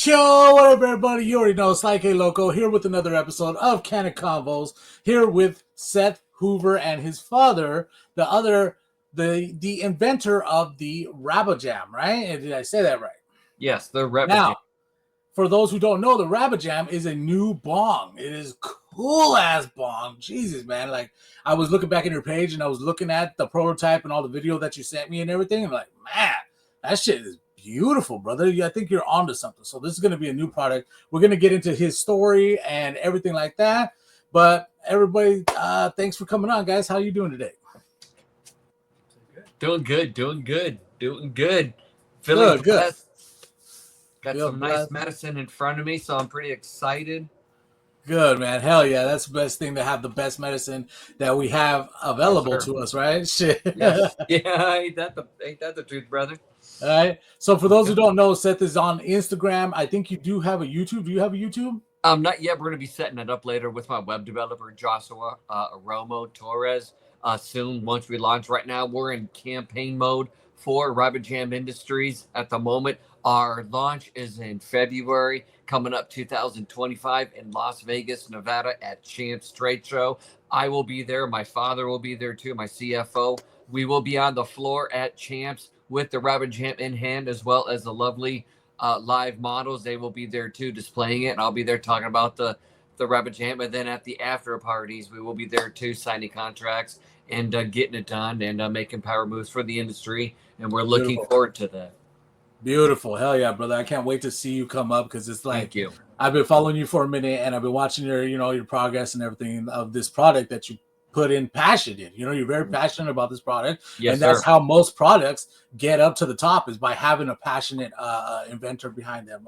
Yo, what up, everybody? You already know it's like a loco here with another episode of CannaConvos. Here with Seth Hoover and his father, the inventor of the Rabbajam, right? Did I say that right? Yes, the Rabbajam. Now, for those who don't know, the Rabbajam is a new bong. It is cool ass bong. Jesus, man! Like I was looking back in your page and I was looking at the prototype and all the video that you sent me and everything. I'm like, man, that shit is beautiful, brother. I think you're onto something. So this is going to be a new product. We're going to get into his story and everything like that. But everybody, thanks for coming on, guys. How you doing today? Doing good. Good. Feeling blessed. Got some nice medicine in front of me, so I'm pretty excited. Good, man. Hell yeah. That's the best thing to have the best medicine that we have available to us, right? Shit. Yes. Yeah, ain't that the truth, brother? All right. So for those who don't know, Seth is on Instagram. I think you do have a YouTube. Do you have a YouTube? Not yet. We're going to be setting it up later with my web developer, Joshua Aromo Torres, soon once we launch. Right now, we're in campaign mode for Rabbajam Industries at the moment. Our launch is in February, coming up 2025 in Las Vegas, Nevada at Champs Trade Show. I will be there. My father will be there too, my CFO. We will be on the floor at Champs with the Rabbajam in hand, as well as the lovely live models. They will be there too, displaying it, and I'll be there talking about the Rabbajam. And then at the after parties, we will be there too, signing contracts and getting it done and making power moves for the industry. And we're looking forward to that. Beautiful. Hell yeah, brother. I can't wait to see you come up because it's like, thank you. I've been following you for a minute and I've been watching your progress and everything of this product that you put in passion in. You're very passionate about this product. Yes, and that's sir. how most products get up to the top, is by having a passionate inventor behind them,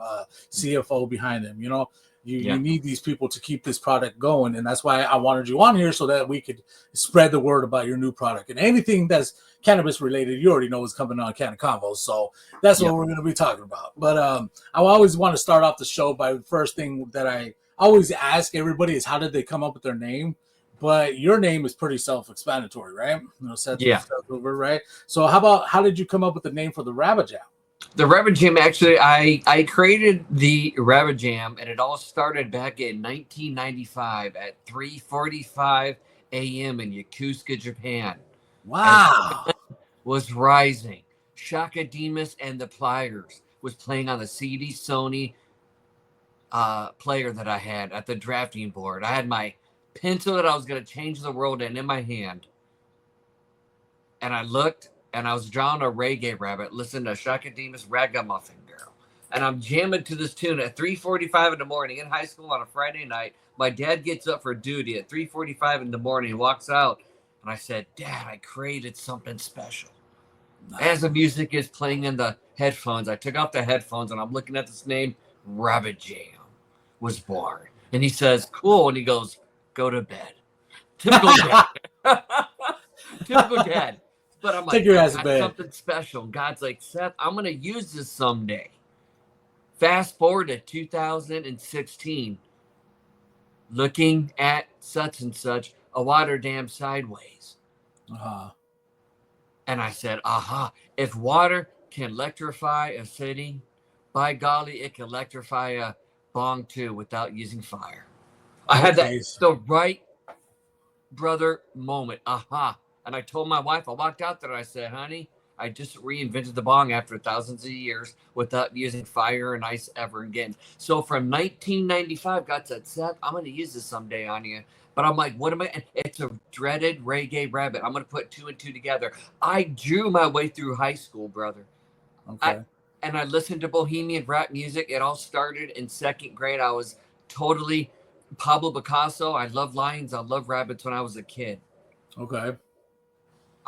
CFO behind them. You need these people to keep this product going. And that's why I wanted you on here, so that we could spread the word about your new product. And anything that's cannabis related, you already know is coming on CannaConvos. So that's what we're going to be talking about. But I always want to start off the show by the first thing that I always ask everybody is, how did they come up with their name? But your name is pretty self-explanatory, right? Seth Hoover, right? So how did you come up with the name for the Rabbajam? The Rabbajam, actually, I created the Rabbajam, and it all started back in 1995 at 3:45 a.m. in Yokosuka, Japan. Wow. Was rising. Shaka Demus and the Pliers was playing on the CD Sony player that I had at the drafting board. I had my pencil that I was going to change the world in my hand. And I looked, and I was drawing a reggae rabbit, listening to Shaka Demus Ragamuffin Girl. And I'm jamming to this tune at 3:45 in the morning in high school on a Friday night. My dad gets up for duty at 3:45 in the morning, walks out, and I said, Dad, I created something special. Nice. As the music is playing in the headphones, I took off the headphones, and I'm looking at this name, Rabbajam was born. And he says, cool, and he goes, go to bed. Typical dad. Typical dad. But I'm like, I got something special. And God's like, Seth, I'm going to use this someday. Fast forward to 2016. Looking at such and such, a water dam sideways. Uh-huh. And I said, if water can electrify a city, by golly, it can electrify a bong too without using fire. I had the right brother moment. And I told my wife, I walked out there and I said, honey, I just reinvented the bong after thousands of years without using fire and ice ever again. So from 1995, God said, Seth, I'm going to use this someday on you. But I'm like, what am I? It's a dreaded reggae rabbit. I'm going to put two and two together. I drew my way through high school, brother. Okay. And I listened to Bohemian rap music. It all started in second grade. I was totally Pablo Picasso. I love lions. I love rabbits when I was a kid. Okay.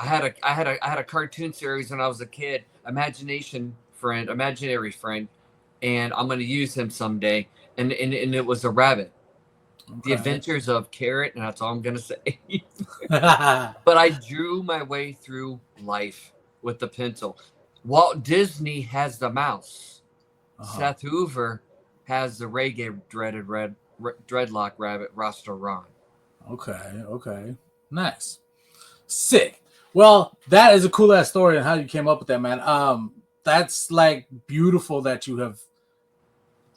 I had a cartoon series when I was a kid, imaginary friend, and I'm going to use him someday. And it was a rabbit. Okay. The Adventures of Carrot, and that's all I'm going to say. But I drew my way through life with the pencil. Walt Disney has the mouse. Seth Hoover has the reggae dreadlock rabbit, Rasta Ron. Okay. Nice. Sick. Well, that is a cool ass story on how you came up with that, man. That's like beautiful that you have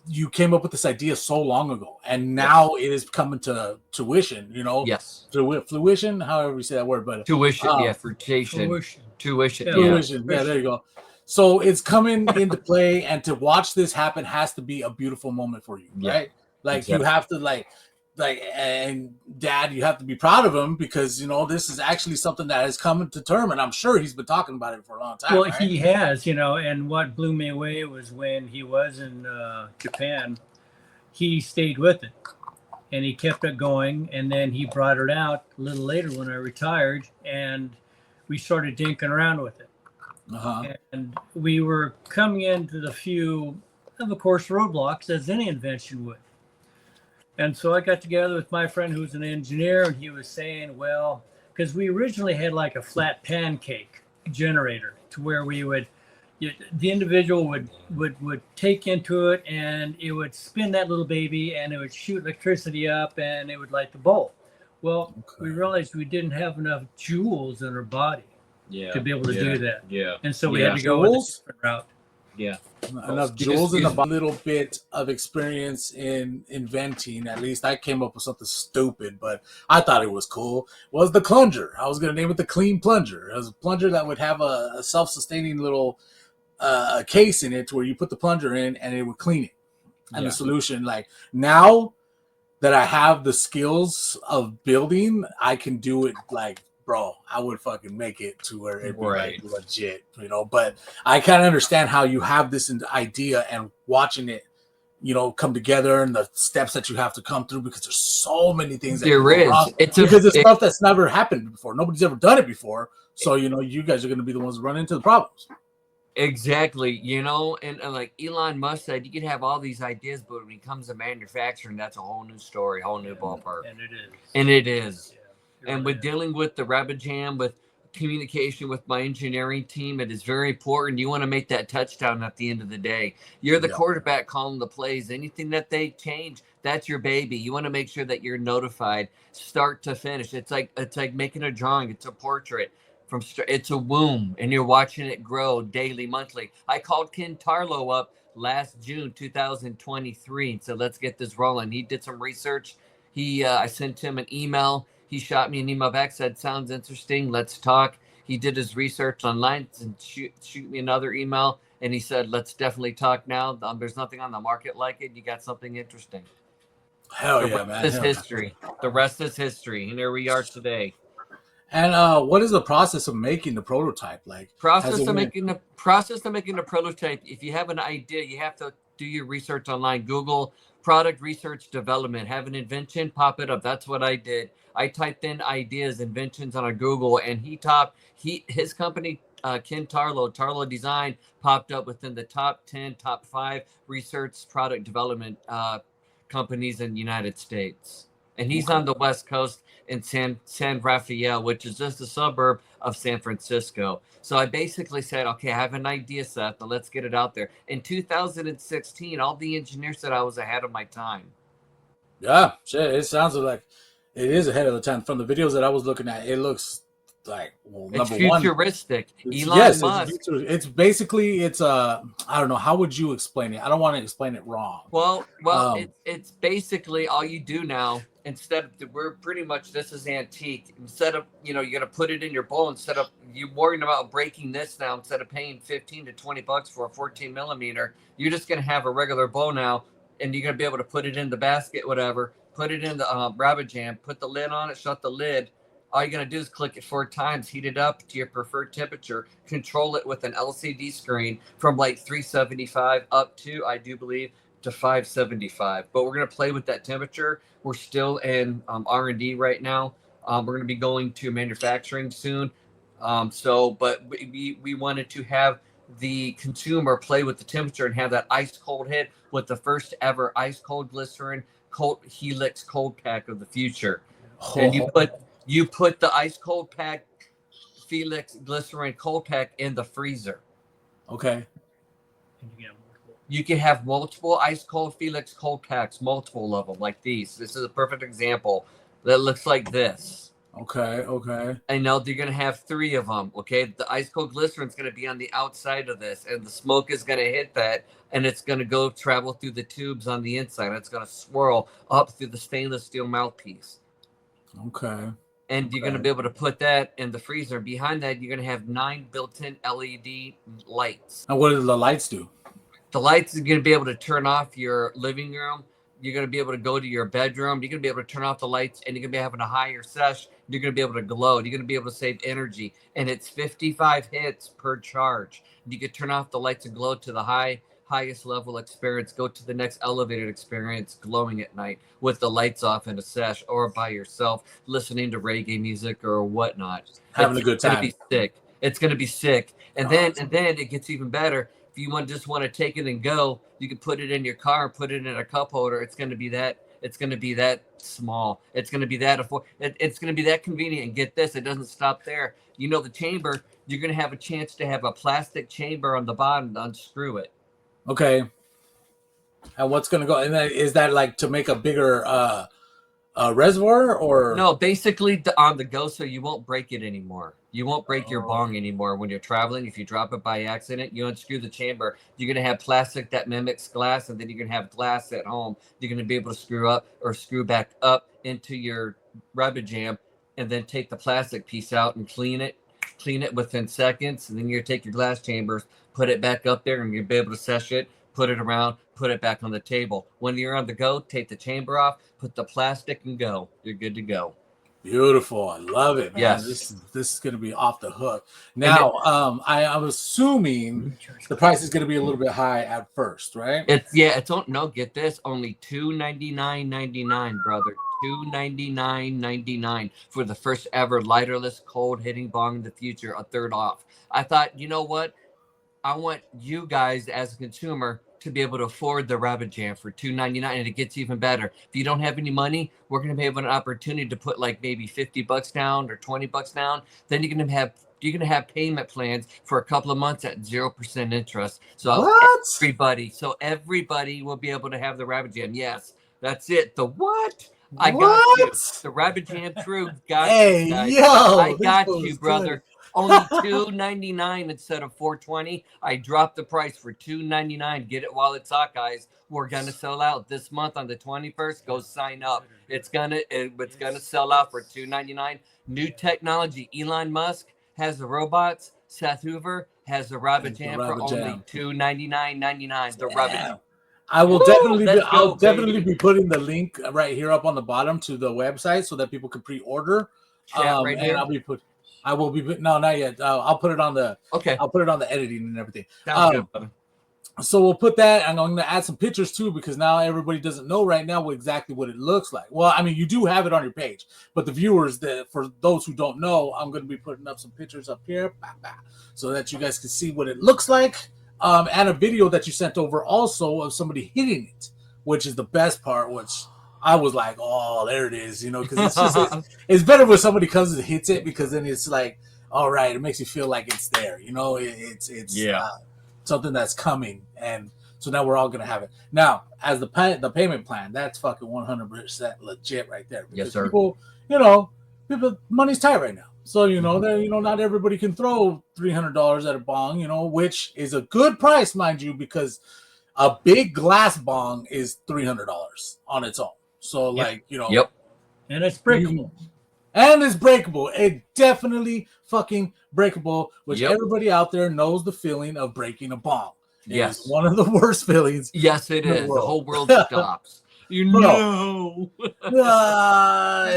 you came up with this idea so long ago, and now it is coming to tuition. Yes. Fruition, however you say that word, but tuition, fruition. Tuition, yeah. Tuition, yeah. There you go. So it's coming into play, and to watch this happen has to be a beautiful moment for you, right? Like exactly. You have to and Dad, you have to be proud of him because this is actually something that has come to term, and I'm sure he's been talking about it for a long time. Well, right? he has, and what blew me away was when he was in Japan, he stayed with it, and he kept it going, and then he brought it out a little later when I retired, and we started dinking around with it. And we were coming into the few, of course, roadblocks as any invention would. And so I got together with my friend who's an engineer, and he was saying, well, because we originally had like a flat pancake generator to where we would, the individual would take into it, and it would spin that little baby, and it would shoot electricity up, and it would light the bulb. Well, we realized we didn't have enough joules in our body to be able to do that. And so we had to go with a different route. Enough joules and a little bit of experience in inventing. At least I came up with something stupid, but I thought it was cool. Was the plunger. I was going to name it the clean plunger. It was a plunger that would have a self-sustaining little case in it where you put the plunger in and it would clean it. And the solution, like now that I have the skills of building, I can do it like, bro, I would fucking make it to where it'd be like legit, but I kind of understand how you have this idea and watching it, come together and the steps that you have to come through because there's so many things that there is. Because it's stuff that's never happened before. Nobody's ever done it before. So, you guys are going to be the ones that run into the problems. Exactly. And like Elon Musk said, you can have all these ideas, but when it comes to manufacturing, that's a whole new story, whole new ballpark. And it is. And with dealing with the Rabbajam, with communication with my engineering team, it is very important. You want to make that touchdown at the end of the day. You're the quarterback calling the plays. Anything that they change, that's your baby. You want to make sure that you're notified start to finish. It's like making a drawing. It's a portrait. It's a womb, and you're watching it grow daily, monthly. I called Ken Tarlow up last June 2023 and said, let's get this rolling. He did some research. I sent him an email. He shot me an email back, said, sounds interesting. Let's talk. He did his research online and shoot me another email. And he said, let's definitely talk now. There's nothing on the market like it. You got something interesting. Hell yeah, man. The rest is history. And here we are today. And what is the process of making the prototype? Process of making the prototype. If you have an idea, you have to do your research online. Google product research development. Have an invention, pop it up. That's what I did. I typed in ideas, inventions on a Google, and his company, Ken Tarlow Design, popped up within the top 10, top 5 research product development companies in the United States. And he's on the West Coast in San Rafael, which is just a suburb of San Francisco. So I basically said, okay, I have an idea, Seth, but let's get it out there. In 2016, all the engineers said I was ahead of my time. Yeah, shit, it sounds like it is ahead of the time. From the videos that I was looking at, it looks like, well, it's futuristic. Elon Musk. It's basically, I don't know, how would you explain it? I don't want to explain it wrong. Well, it's basically all you do now. This is antique. Instead of, you're going to put it in your bowl, instead of you worrying about breaking this now, instead of paying $15 to $20 for a 14 millimeter, you're just going to have a regular bowl now, and you're going to be able to put it in the basket, whatever, put it in the Rabbajam, put the lid on it, shut the lid. All you're going to do is click it 4 times, heat it up to your preferred temperature, control it with an LCD screen from like 375 up to, I do believe, to 575. But we're going to play with that temperature. We're still in R&D right now. We're going to be going to manufacturing soon. But we wanted to have the consumer play with the temperature and have that ice cold hit with the first ever ice cold glycerin Helix cold pack of the future. And you put the ice cold pack Felix glycerin cold pack in the freezer. Okay. You can have multiple ice cold Felix cold packs, multiple of them like these. This is a perfect example that looks like this. Okay. I know they're going to have 3 of them. Okay. The ice cold glycerin is going to be on the outside of this, and the smoke is going to hit that, and it's going to go travel through the tubes on the inside. It's going to swirl up through the stainless steel mouthpiece. Okay. And you're going to be able to put that in the freezer. Behind that, you're going to have 9 built-in LED lights. And what do the lights do? The lights are going to be able to turn off your living room. You're going to be able to go to your bedroom. You're going to be able to turn off the lights, and you're going to be having a higher sesh. You're going to be able to glow. You're going to be able to save energy. And it's 55 hits per charge. You can turn off the lights and glow to the highest level experience. Go to the next elevated experience, glowing at night with the lights off in a sesh or by yourself, listening to reggae music or whatnot. Having a good time. It's going to be sick. It's going to be sick. And then it gets even better. If you just want to take it and go, you can put it in your car, put it in a cup holder. It's going to be that small. It's going to be that it's going to be that convenient. And get this, it doesn't stop there. You know, the chamber, you're going to have a chance to have a plastic chamber on the bottom to unscrew it. Okay. And what's going to go? And is that like to make a bigger reservoir or? No, basically on the go, so you won't break it anymore. You won't break your bong anymore when you're traveling. If you drop it by accident, you unscrew the chamber. You're going to have plastic that mimics glass, and then you're going to have glass at home. You're going to be able to screw up or screw back up into your Rabbajam, and then take the plastic piece out and clean it within seconds. And then you're going to take your glass chambers, put it back up there, and you'll be able to sesh it, put it around, put it back on the table. When you're on the go, take the chamber off, put the plastic, and go. You're good to go. Beautiful. I love it, man. Yes. This is going to be off the hook. Now, I'm assuming the price is going to be a little bit high at first, right? Get this, only $299.99, brother. $299.99 for the first ever lighterless cold hitting bong in the future, a third off. I thought, you know what? I want you guys as a consumer to be able to afford the Rabbajam for $299, and it gets even better. If you don't have any money, we're going to be able an opportunity to put like maybe $50 down or $20 down. Then you're going to have payment plans for a couple of months at 0% interest. So everybody will be able to have the Rabbajam. Yes, that's it. The what? I got you. The Rabbajam crew got you guys. I got you, brother. Good. Only $2.99 instead of $4.20. I dropped the price for $2.99. Get it while it's hot, guys. We're gonna sell out this month on the 21st. Go sign up. It's gonna sell out for $2.99. New technology. Elon Musk has the robots. Seth Hoover has the Rabbajam for only $299.99. The Rabbajam. I will definitely be putting the link right here up on the bottom to the website so that people can pre-order. Right here. I will be no, not yet. I'll put it on the I'll put it on the editing and everything. Sounds good. So we'll put that, and I'm going to add some pictures too, because now everybody doesn't know right now exactly what it looks like. Well, I mean, you do have it on your page, but the viewers, for those who don't know, I'm going to be putting up some pictures up here, so that you guys can see what it looks like, and a video that you sent over also of somebody hitting it, which is the best part, which I was like, oh, there it is, because it's just it's better when somebody comes and hits it, because then it's like, all right, it makes you feel like it's there, it's something that's coming, and so now we're all gonna have it. Now, as the payment plan, that's fucking 100% legit right there. Because yes, sir. People, money's tight right now, so not everybody can throw $300 at a bong, which is a good price, mind you, because a big glass bong is $300 on its own. So, Yep. And it's breakable. It definitely fucking breakable, which everybody out there knows the feeling of breaking a bong. Yes. It's one of the worst feelings. Yes, it is. The whole world stops. And then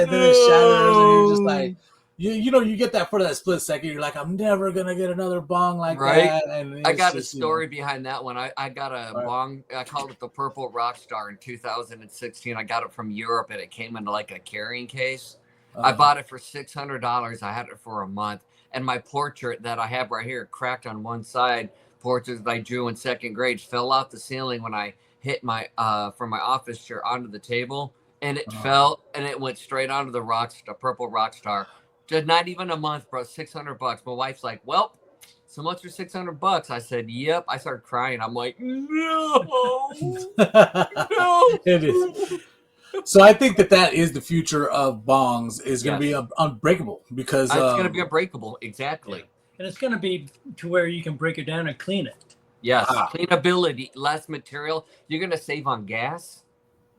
it shatters, and you're just like, you get that for that split second. You're like, I'm never gonna get another bong like that. And I got a story behind that one. I got a bong. I called it the Purple Rockstar in 2016. I got it from Europe, and it came in like a carrying case. I bought it for $600. I had it for a month, and my portrait that I have right here cracked on one side. Portrait that I drew in second grade fell off the ceiling when I hit my from my office chair onto the table, and it fell, and it went straight onto the Purple Rockstar. Just not even a month, bro. $600. My wife's like, well, so much for $600. I said, yep. I started crying. I'm like, no. It is. So I think that is the future of bongs is going to Yes. be unbreakable because It's going to be unbreakable. Exactly. And it's going to be to where you can break it down and clean it. Yes. Cleanability, less material. You're going to save on gas.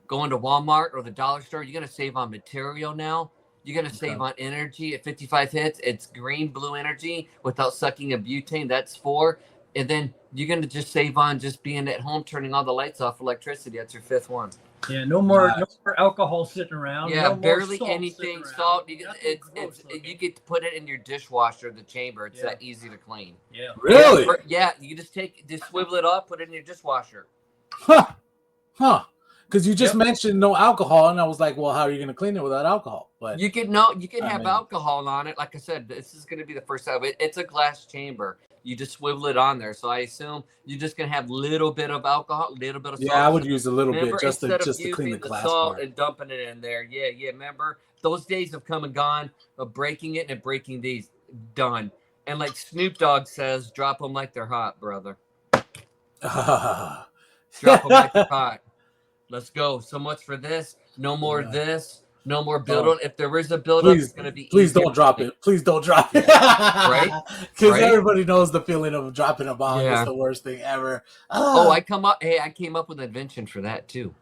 Going to Walmart or the dollar store, you're going to save on material now. You're going to save on energy. At 55 hits, it's green, blue energy without sucking a butane. That's 4. And then you're going to just save on just being at home, turning all the lights off, electricity. That's your 5th one. Yeah, no more alcohol sitting around. Yeah, no barely more anything. Salt. You get to put it in your dishwasher, the chamber. It's that easy to clean. Yeah. Really? Yeah, you just swivel it up, put it in your dishwasher. Huh. Because you just mentioned no alcohol, and I was like, well, how are you going to clean it without alcohol? But you can have alcohol on it. Like I said, this is going to be the first time. It's a glass chamber. You just swivel it on there. So I assume you're just going to have a little bit of alcohol, a little bit of salt. Yeah, I would use a little bit just to clean the the glass salt part. and dumping it in there. Yeah. Remember, those days have come and gone of breaking it and breaking these. Done. And like Snoop Dogg says, drop them like they're hot, brother. Drop them like they're hot. Let's go. So much for this. No more this. No more build-up. If there is a build-up, it's going to be Please don't drop it. Please don't drop it. Right? Because everybody knows the feeling of dropping a bomb is Yeah. the worst thing ever. I came up with an invention for that too.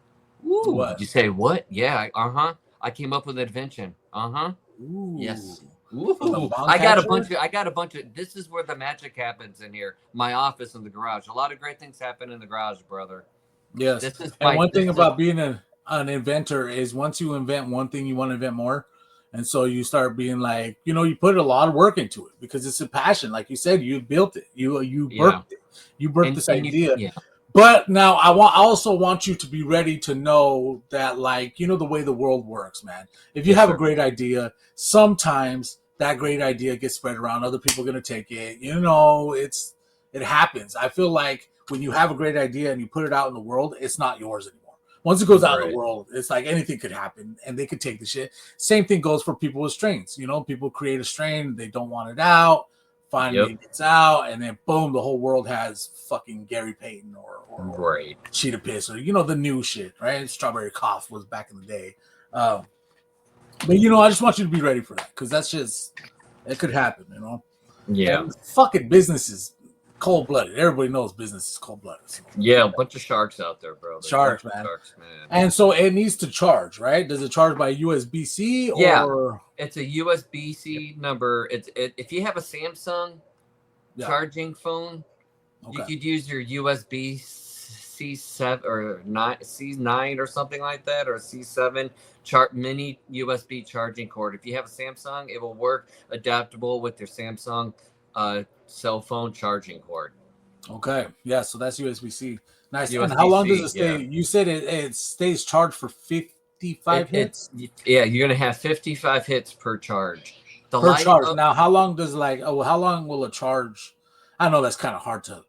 Ooh, what? You say what? Yeah. I came up with an invention. Ooh. Yes. Ooh. I got a bunch of. This is where the magic happens in here. My office and the garage. A lot of great things happen in the garage, brother. Yes. And one thing about being an inventor is once you invent one thing, you want to invent more. And so you start being like, you put a lot of work into it because it's a passion. Like you said, you built it. You birthed it. You birthed this idea. But now I also want you to be ready to know that, like, the way the world works, man. If you have a great idea, sometimes that great idea gets spread around. Other people are going to take it. It happens. I feel like when you have a great idea and you put it out in the world, it's not yours anymore. Once it goes out in the world, it's like anything could happen and they could take the shit. Same thing goes for people with strains. People create a strain, they don't want it out. Finally, it gets out, and then boom, the whole world has fucking Gary Payton or Cheetah Piss or the new shit, right? Strawberry Cough was back in the day. But I just want you to be ready for that because it could happen, Yeah. And fucking business is cold-blooded. Everybody knows business is cold-blooded. So. Yeah, a bunch of sharks out there, bro. Sharks, man. And so it needs to charge, right? Does it charge by USB-C or? Yeah, it's a USB-C number. If you have a Samsung charging phone, you could use your USB C7 or C9 or something like that, or C7 mini USB charging cord. If you have a Samsung, it will work adaptable with your Samsung cell phone charging cord. Okay, yeah, so that's USB-C. Nice. USB-C, and how long does it stay? Yeah. You said it stays charged for 55 hits. Yeah, you're gonna have 55 hits per charge. Per charge. Now, how long does how long will a charge? I know that's kind of hard to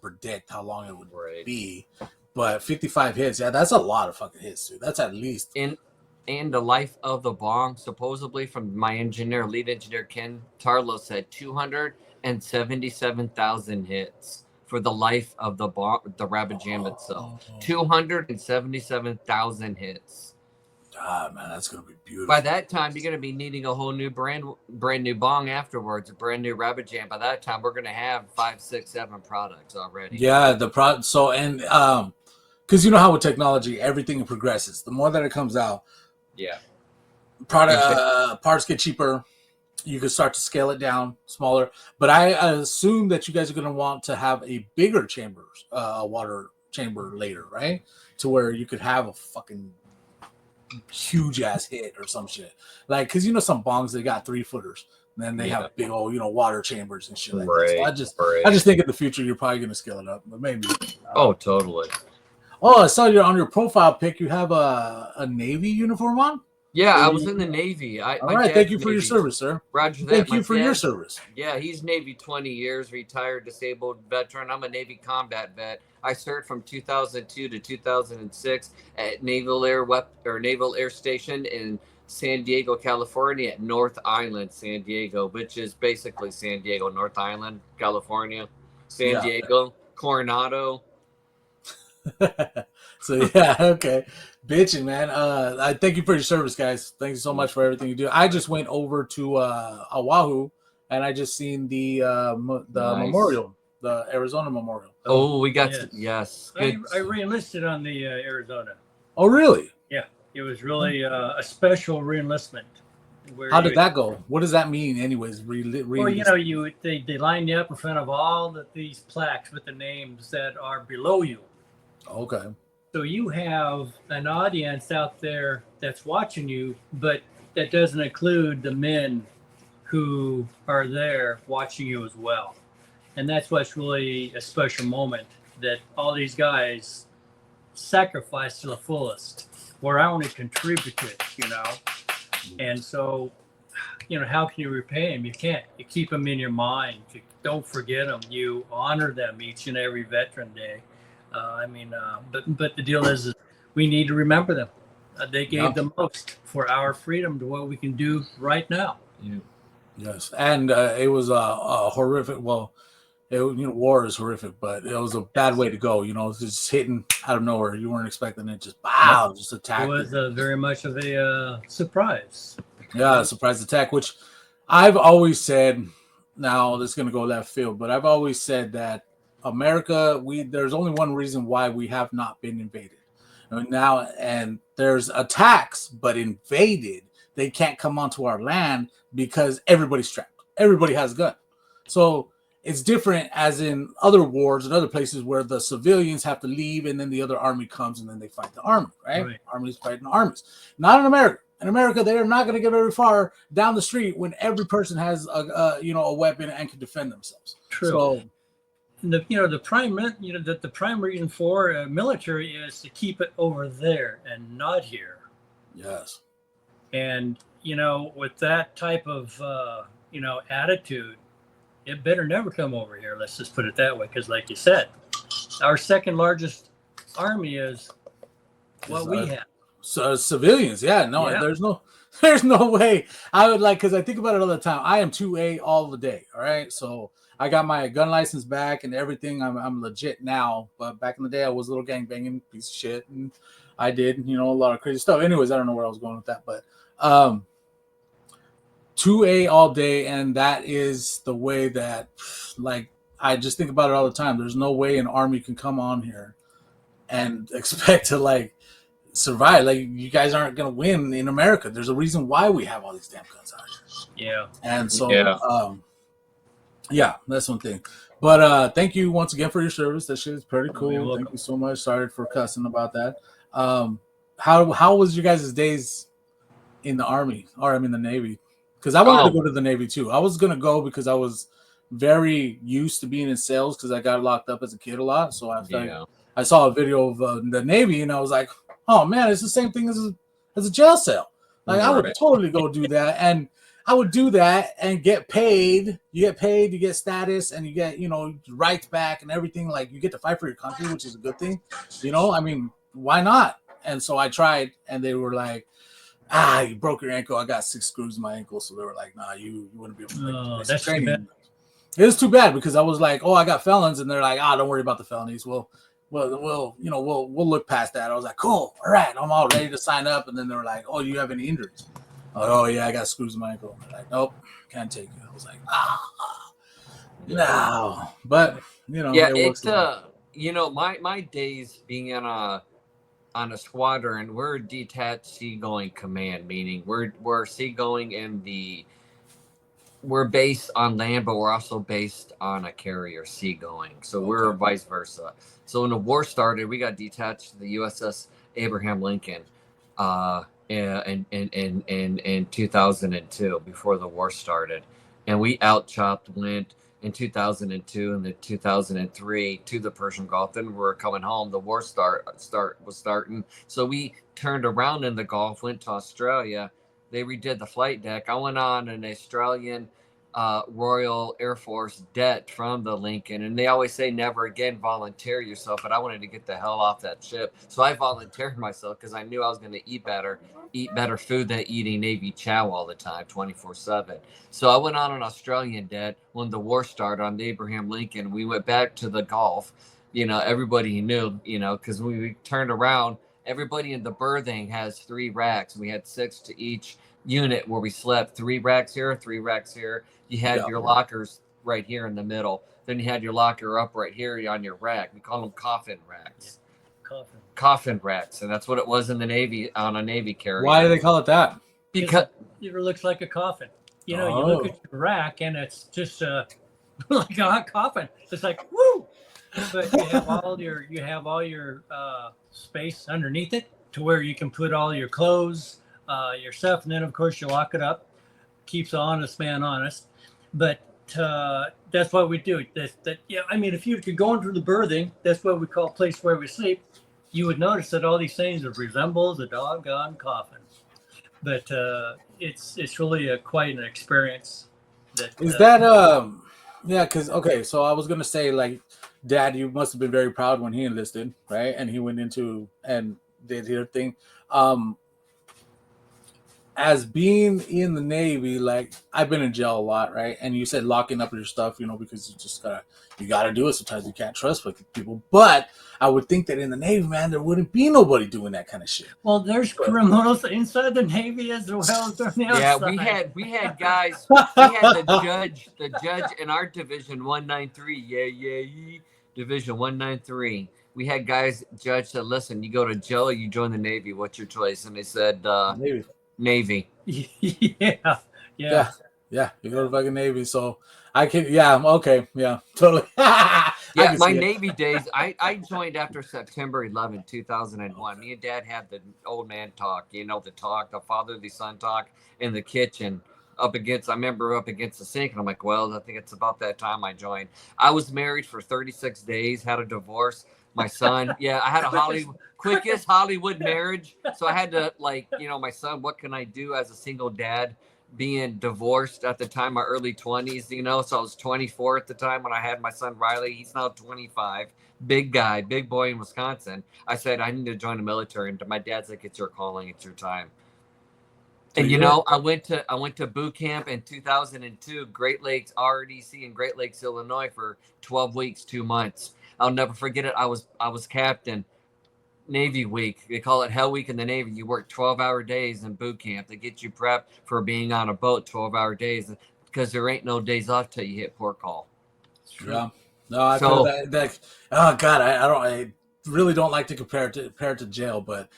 predict how long it would be, but 55 hits, that's a lot of fucking hits, dude. That's at least in the life of the bong, supposedly from my lead engineer Ken Tarlow said 277,000 hits for the life of the bong, the Rabbajam itself. 277,000 hits. God, man, that's gonna be beautiful. By that time, you're gonna be needing a whole new brand new bong afterwards, a brand new Rabbajam. By that time, we're gonna have 5, 6, 7 products already. Yeah, the product. So because how with technology, everything progresses. The more that it comes out, parts get cheaper. You can start to scale it down, smaller. But I assume that you guys are gonna want to have a bigger water chamber later, right? To where you could have a fucking huge ass hit or some shit, like because some bongs they got 3-footers, and then they have big old water chambers and shit like that. So I just think in the future you're probably gonna scale it up, but maybe. Totally. I saw on your profile pic you have a Navy uniform on. Yeah, I was in the Navy. All right, thank you for your service, sir. Roger that. Thank you for your service. Yeah, he's Navy 20 years, retired, disabled veteran. I'm a Navy combat vet. I served from 2002 to 2006 at Naval Air Station in San Diego, California, at North Island, San Diego, which is basically San Diego, North Island, California, San Diego, Coronado. So yeah, okay. Bitching, man. I thank you for your service, guys. Thank you so much for everything you do. I just went over to Oahu and I just seen the Nice. memorial, the Arizona Memorial. Oh, we got yes. Good. I re-enlisted on the Arizona. Oh, really? Yeah, it was really a special re-enlistment. How did that go? What does that mean, anyways? Well, you know, they line you up in front of all these plaques with the names that are below you. Okay. So you have an audience out there that's watching you, but that doesn't include the men who are there watching you as well. And that's what's really a special moment, that all these guys sacrifice to the fullest, where I only contributed, you know. And so, you know, how can you repay them? You can't. You keep them in your mind. You don't forget them. You honor them each and every Veteran Day. But the deal is we need to remember them. They gave the most for our freedom to what we can do right now. Yeah. Yes, and it was a horrific. Well, war is horrific, but it was a bad way to go. You know, it's just hitting out of nowhere. You weren't expecting it. Just just attack. It was very much of a surprise. Yeah, a surprise attack, which I've always said. Now this is going to go left field, but I've always said that America, there's only one reason why we have not been invaded. And there's attacks, but invaded, they can't come onto our land because everybody's strapped. Everybody has a gun. So it's different as in other wars and other places where the civilians have to leave and then the other army comes and then they fight the army, right? Armies fighting armies. Not in America. In America, they are not going to get very far down the street when every person has a weapon and can defend themselves. True. So, the prime reason for military is to keep it over there and not here. Yes. And with that type of attitude, it better never come over here. Let's just put it that way, because like you said, our second largest army is what we have. So civilians, there's no way I would because I think about it all the time. I am 2A all the day. All right, so I got my gun license back and everything. I'm legit now, but back in the day I was a little gangbanging piece of shit, and I did a lot of crazy stuff. Anyways, I don't know where I was going with that, but 2A all day, and that is the way that I just think about it all the time. There's no way an army can come on here and expect to survive. You guys aren't gonna win in America. There's a reason why we have all these damn guns out here. Yeah. And so that's one thing. But thank you once again for your service. That shit is pretty cool. Thank you so much. Sorry for cussing about that. How was your guys' days in the Army, or the Navy? Because I wanted to go to the Navy too. I was gonna go because I was very used to being in sales because I got locked up as a kid a lot. So I saw a video of the Navy and I was like, oh man, it's the same thing as a jail cell. I would totally go do that, and I would do that and get paid. You get paid, you get status, and you get rights back and everything. You get to fight for your country, which is a good thing. Why not? And so I tried, and they were like, you broke your ankle. I got 6 screws in my ankle, so they were like, nah, you wouldn't be able to make that's training. It was too bad because I was like, I got felons, and they're like, don't worry about the felonies. We'll look past that. I was like, cool, all right, I'm all ready to sign up. And then they were like, do you have any injuries? Oh yeah, I got screws in my ankle. They're like, nope, can't take you. I was like, no, but it's my days being on a squadron, we're detached seagoing command, meaning we're seagoing we're based on land, but we're also based on a carrier seagoing. So we're vice versa. So when the war started, we got detached to the USS Abraham Lincoln in 2002, before the war started. And we went in 2002 and then 2003 to the Persian Gulf. Then we were coming home. The war was starting. So we turned around in the Gulf, went to Australia. They redid the flight deck. I went on an Australian Royal Air Force debt from the Lincoln, and they always say never again volunteer yourself, but I wanted to get the hell off that ship, so I volunteered myself because I knew I was going to eat better food than eating Navy chow all the time 24/7. So I went on an Australian debt when the war started on the Abraham Lincoln. We went back to the Gulf, everybody knew, because when we turned around, everybody in the berthing has 3 racks. We had 6 to each unit where we slept. 3 racks here, 3 racks here. You had your lockers right here in the middle. Then you had your locker up right here on your rack. We call them coffin racks. Coffin racks, and that's what it was in the Navy, on a Navy carrier. Why do they call it that? Because it looks like a coffin. You look at your rack and it's just like a hot coffin. It's like, woo! But you have all your space underneath it to where you can put all your clothes, your stuff, and then of course you lock it up. Keeps an honest man honest. But that's what we do. If you could go into the berthing, that's what we call place where we sleep. You would notice that all these things resembles a doggone coffin. But it's really quite an experience. Because so I was gonna say, like, Dad, you must have been very proud when he enlisted, right? And he went into and did his thing. As being in the Navy, like, I've been in jail a lot, right? And you said locking up your stuff, because you gotta do it. Sometimes you can't trust people. But I would think that in the Navy, man, there wouldn't be nobody doing that kind of shit. Well, there's criminals inside the Navy as well as on the outside. Yeah, we had guys. We had the judge in our division 193. Division 193. We had guys, judge said, listen, you go to jail or you join the Navy. What's your choice? And they said Navy. Yeah. You go to fucking Navy. So I can, totally. My Navy days, I joined after September 11, 2001. Me and Dad had the old man talk, the fatherly son talk in the kitchen I remember up against the sink, and I'm like, well, I think it's about that time I joined. I was married for 36 days, had a divorce. My son, I had a quickest Hollywood marriage. So I had to, my son, what can I do as a single dad being divorced at the time, my early 20s, so I was 24 at the time when I had my son Riley. He's now 25, big guy, big boy in Wisconsin. I said, I need to join the military. And my dad's like, it's your calling, it's your time. And I went to boot camp in 2002, Great Lakes ROTC in Great Lakes, Illinois for 12 weeks, 2 months. I'll never forget it. I was captain. Navy week. They call it Hell Week in the Navy. You work 12-hour days in boot camp. They get you prepped for being on a boat 12-hour days because there ain't no days off till you hit port call. Yeah. No, I feel that. Oh God, I really don't like to compare it to jail, but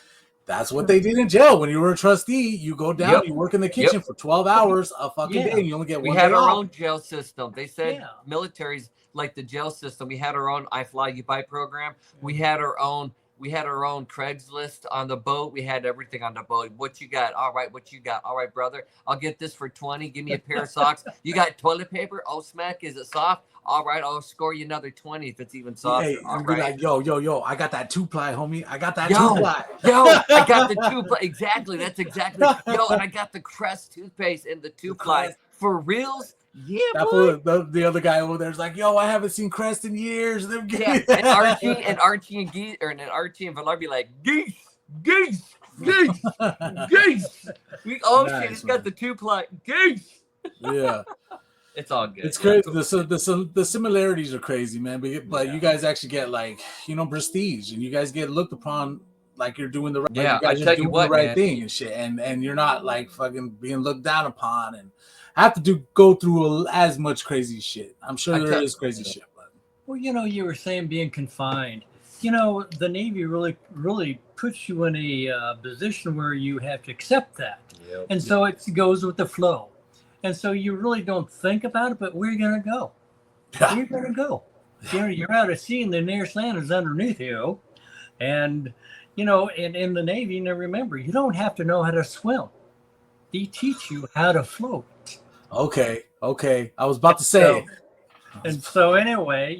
that's what they did in jail. When you were a trustee, you go down, you work in the kitchen for 12 hours a fucking day, and you only get one day off. We had our own jail system. They said military's like the jail system. We had our own I Fly You Buy program. We had our own Craigslist on the boat. We had everything on the boat. What you got? All right. What you got? All right, brother. I'll get this for 20. Give me a pair of socks. You got toilet paper? Oh, smack. Is it soft? All right. I'll score you another 20 if it's even soft. Hey, I'm like, yo. I got that 2-ply, homie. I got that 2-ply. I got the 2-ply. Exactly. That's exactly. And I got the Crest toothpaste and the 2-ply. For reals? Yeah, boy. The other guy over there's like, yo, I haven't seen Crest in years. And Archie and Valar be like, geese. We shit, it's got the 2-ply geese. Yeah. It's all good. It's crazy. The similarities are crazy, man. But you guys actually get prestige, and you guys get looked upon like you're doing the right. Yeah, you guys I tell doing you what, the right man. thing and shit, and you're not like fucking being looked down upon and have to go through as much crazy shit. I'm sure there is crazy shit. But. Well, you were saying being confined. The Navy really puts you in a position where you have to accept that, and so it goes with the flow. And so you really don't think about it, but we're going to go. Yeah. We're going to go. You're out at sea and the nearest land is underneath you. And, in the Navy, remember, you don't have to know how to swim. They teach you how to float. Okay. I was about to say. So anyway,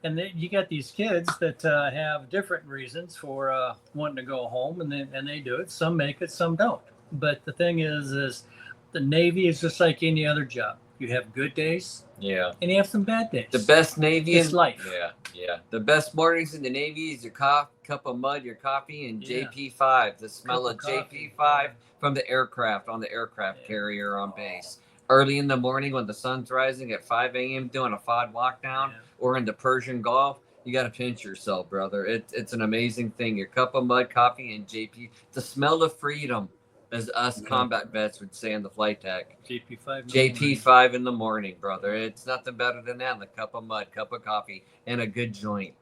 and then you got these kids that have different reasons for wanting to go home, and they do it. Some make it, some don't. But the thing is the Navy is just like any other job. You have good days, and you have some bad days. The best Navy is life. Yeah. The best mornings in the Navy is your cup of mud, your coffee, and JP5. The smell of JP5 from the aircraft on the aircraft carrier on base. Early in the morning when the sun's rising at 5 a.m. doing a FOD walk down, or in the Persian Gulf, You got to pinch yourself, brother. It's an amazing thing. Your cup of mud coffee and JP, the smell of freedom, as us combat vets would say in the flight tech. JP5 in the morning, brother. It's nothing better than that. The cup of mud, cup of coffee, and a good joint.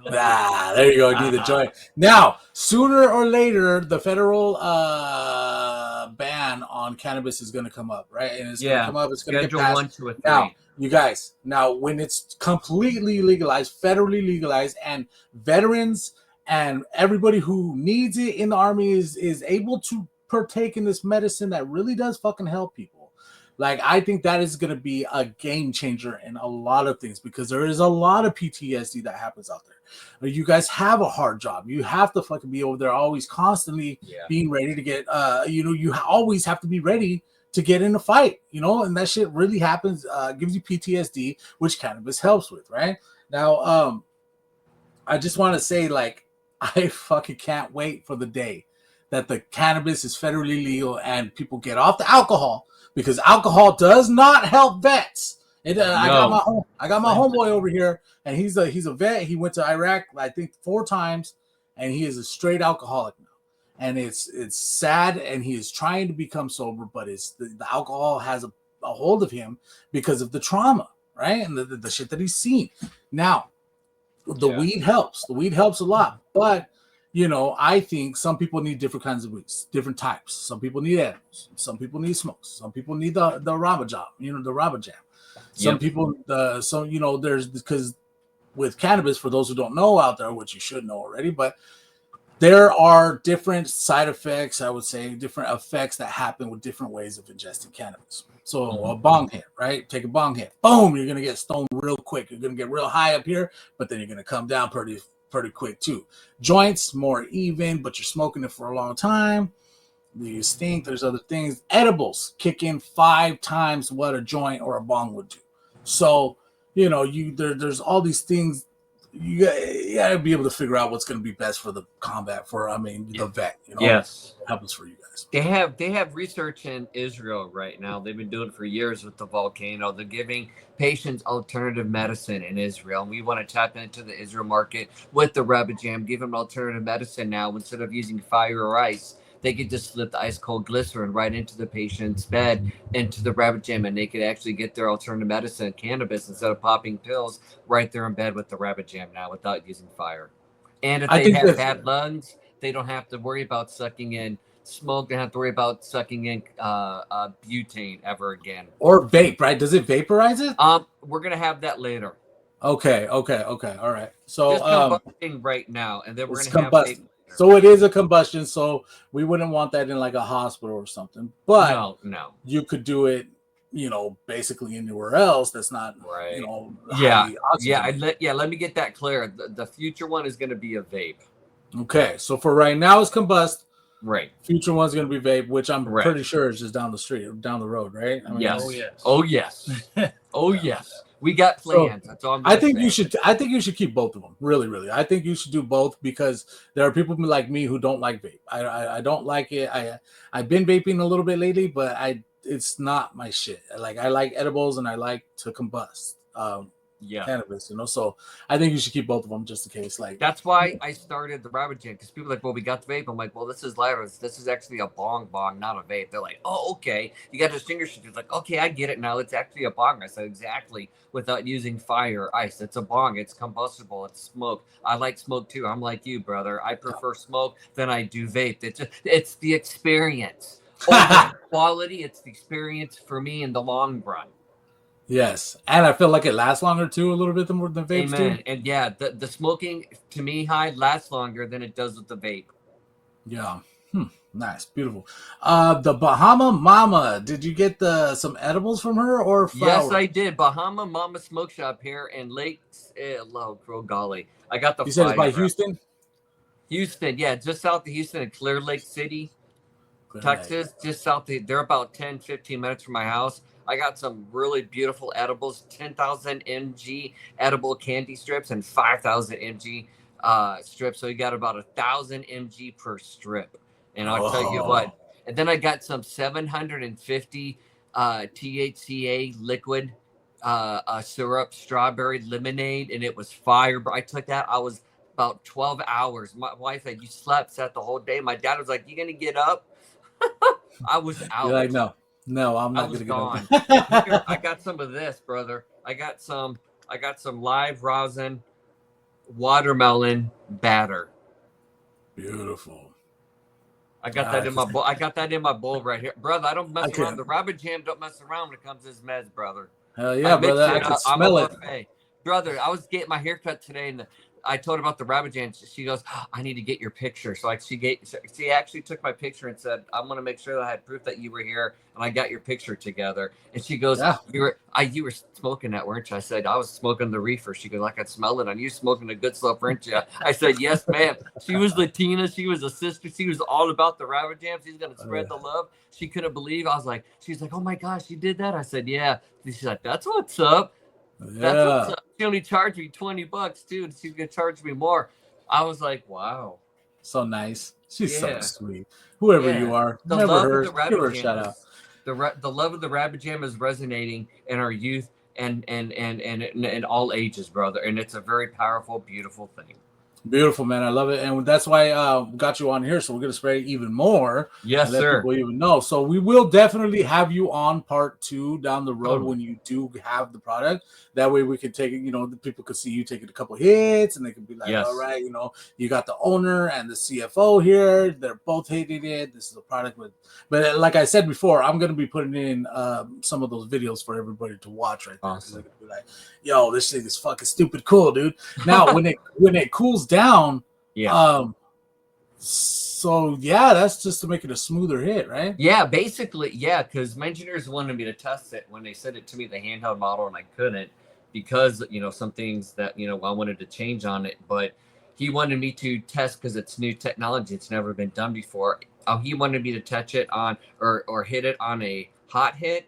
There you go. Need the joint. Now, sooner or later, the federal ban on cannabis is going to come up, right? And it's going to come up. It's going to get passed. 1, 2, or 3. Now, you guys, when it's completely legalized, federally legalized, and veterans and everybody who needs it in the Army is able to partake in this medicine that really does fucking help people. Like, I think that is going to be a game changer in a lot of things, because there is a lot of PTSD that happens out there. You guys have a hard job. You have to fucking be over there always constantly being ready to get, you always have to be ready to get in a fight, and that shit really happens, gives you PTSD, which cannabis helps with, right? Now, I just want to say, like, I fucking can't wait for the day that the cannabis is federally legal and people get off the alcohol, because alcohol does not help vets. I got my homeboy over here, and he's a vet. He went to Iraq, I think, 4 times, and he is a straight alcoholic now. And it's sad, and he is trying to become sober, but the alcohol has a hold of him because of the trauma, right? And the shit that he's seen. Now, the weed helps. The weed helps a lot, but I think some people need different kinds of weeds, different types. Some people need edibles. Some people need smokes. Some people need the Rabbajam, the Rabbajam. Some people, there's, because with cannabis, for those who don't know out there, which you should know already, but there are different side effects, I would say, different effects that happen with different ways of ingesting cannabis. So a bong hit, right? Take a bong hit. Boom, you're going to get stoned real quick. You're going to get real high up here, but then you're going to come down pretty quick too. Joints, more even, but you're smoking it for a long time. You stink. There's other things. Edibles kick in 5 times what a joint or a bong would do. So, there's all these things. You gotta be able to figure out what's going to be best for the combat, the vet. Yes, happens for you guys. They have research in Israel right now. They've been doing it for years with the volcano. They're giving patients alternative medicine in Israel, and we want to tap into the Israel market with the Rabbajam. Give them alternative medicine now. Instead of using fire or ice, they could just slip the ice cold glycerin right into the patient's bed, into the Rabbajam, and they could actually get their alternative medicine, cannabis, instead of popping pills, right there in bed with the Rabbajam now without using fire. And if they have bad lungs, they don't have to worry about sucking in smoke. They don't have to worry about sucking in butane ever again. Or vape, right? Does it vaporize it? We're gonna have that later. Okay. All right. So just combusting right now, and then we're gonna have vape. So it is a combustion, so we wouldn't want that in like a hospital or something. But no, you could do it, basically anywhere else that's not, right. Let me get that clear. The future one is going to be a vape. Okay, so for right now it's combust. Right. Future one's going to be vape, which I'm pretty sure is just down the street, down the road, right? Yes. Oh yes. Oh yes. We got plans. So, that's all I think you should keep both of them. Really. I think you should do both, because there are people like me who don't like vape. I don't like it. I've been vaping a little bit lately, but it's not my shit. I like edibles and I like to combust. Cannabis, so I think you should keep both of them just in case. Like, that's why I started the Rabbajam, because people are like, well, we got the vape. I'm like, well, this is lighter. This is actually a bong, not a vape. They're like, oh, okay. You got to distinguish it. It's like, okay, I get it now. It's actually a bong. I said, exactly, without using fire or ice. It's a bong. It's combustible. It's smoke. I like smoke too. I'm like you, brother. I prefer smoke than I do vape. It's the experience. Over quality, it's the experience for me in the long run. Yes, and I feel like it lasts longer too, a little bit more than vapes too. And the smoking to me high lasts longer than it does with the vape. Yeah, nice, beautiful. The Bahama Mama, did you get some edibles from her or flowers? Yes, I did. Bahama Mama Smoke Shop here in Lakes. Golly, I got the. You said it's by Houston. Houston, yeah, just south of Houston in Clear Lake City, Texas. Just south. They're about 10-15 minutes from my house. I got some really beautiful edibles, 10,000 mg edible candy strips and 5,000 mg strips. So you got about 1,000 mg per strip. And I'll tell you what. And then I got some 750 THCA liquid syrup, strawberry lemonade, and it was fire. But I took that. I was about 12 hours. My wife said, "You slept set the whole day." My dad was like, "You gonna get up?" I was You're out. like, no, I'm I not was gonna get gone. up. Here, I got some of this, brother. I got some live rosin watermelon batter. Beautiful. I got that in my bowl. I got that in my bowl right here, brother. I don't mess around. The Rabbajam don't mess around when it comes to his meds, brother. Hell yeah, brother! I can smell it, brother. I was getting my haircut today, and I told her about the Rabbajam. She goes, "I need to get your picture." So like she actually took my picture and said, "I'm gonna make sure that I had proof that you were here and I got your picture together." And she goes, yeah. You were smoking that, weren't you?" I said, "I was smoking the reefer." She goes, "I could smell it on you smoking a good stuff, weren't you?" I said, "Yes, ma'am." She was Latina. She was a sister. She was all about the Rabbajam. She's gonna spread the love. She couldn't believe. She's like, "Oh my gosh, you did that?" I said, "Yeah." She's like, "That's what's up." Yeah. That's what's up. She only charged me $20 too, and she's gonna charge me more. I was like, wow. So nice. She's so sweet. Whoever you are, never heard. Give her a shout out. The love of the Rabbajam is resonating in our youth and all ages, brother. And it's a very powerful, beautiful thing. Beautiful, man. I love it. And that's why I got you on here. So we're going to spray even more. Yes, and let sir. people even know. So we will definitely have you on part 2 down the road when you do have the product. That way we can take it, the people could see you taking a couple hits and they can be like, all right, you got the owner and the CFO here. They're both hating it. This is a product but like I said before, I'm going to be putting in some of those videos for everybody to watch right there. Awesome. They're going to be like, yo, this thing is fucking stupid cool, dude. Now, when it cools down, so that's just to make it a smoother hit, right? Yeah, basically, because my engineers wanted me to test it when they sent it to me, the handheld model, and I couldn't because some things that I wanted to change on it, but he wanted me to test because it's new technology, it's never been done before. He wanted me to touch it on or hit it on a hot hit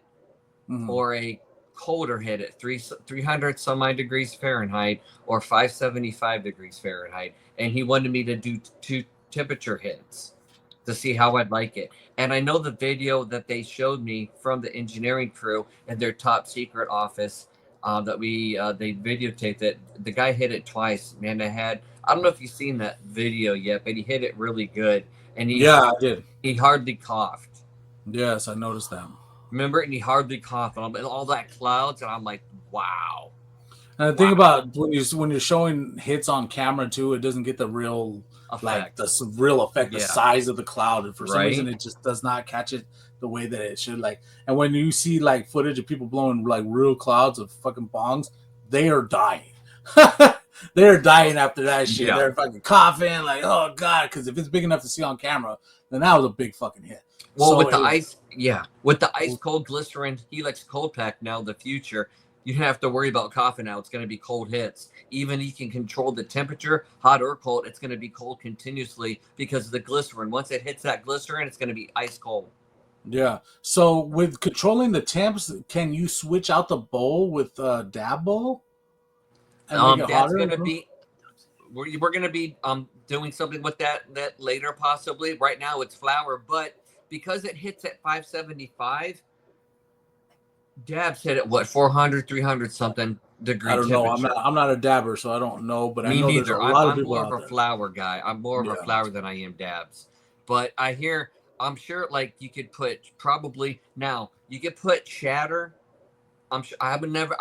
or a colder hit at 300 some odd degrees Fahrenheit or 575 degrees Fahrenheit, and he wanted me to do 2 temperature hits to see how I'd like it. And I know the video that they showed me from the engineering crew in their top secret office that they videotaped it. The guy hit it twice, man. I don't know if you've seen that video yet, but he hit it really good. And I did. He hardly coughed. Yes, I noticed that. Remember, and he hardly coughed, and all that clouds, and I'm like, wow. And the thing about when you're showing hits on camera too, it doesn't get the real effect. The real effect, the size of the cloud, and for some reason it just does not catch it the way that it should. And when you see footage of people blowing real clouds of fucking bongs, they are dying. They're dying after that shit. Yeah. They're fucking coughing, oh god, because if it's big enough to see on camera, then that was a big fucking hit. Well, with the ice cold glycerin Helix cold pack now, the future, you don't have to worry about coughing now. It's going to be cold hits. Even you can control the temperature, hot or cold. It's going to be cold continuously because of the glycerin. Once it hits that glycerin, it's going to be ice cold. Yeah. So with controlling the temps, can you switch out the bowl with dab bowl? That's going to be. We're going to be doing something with that later possibly. Right now it's flour, but because it hits at 575. Dabs hit at 400, 300 something degree. I don't know. I'm not a dabber, so I don't know. But I know neither. There's a lot of people I'm out more of a flour guy. I'm more of a flour than I am dabs. But I'm sure you could put you could put shatter. I'm sure remember,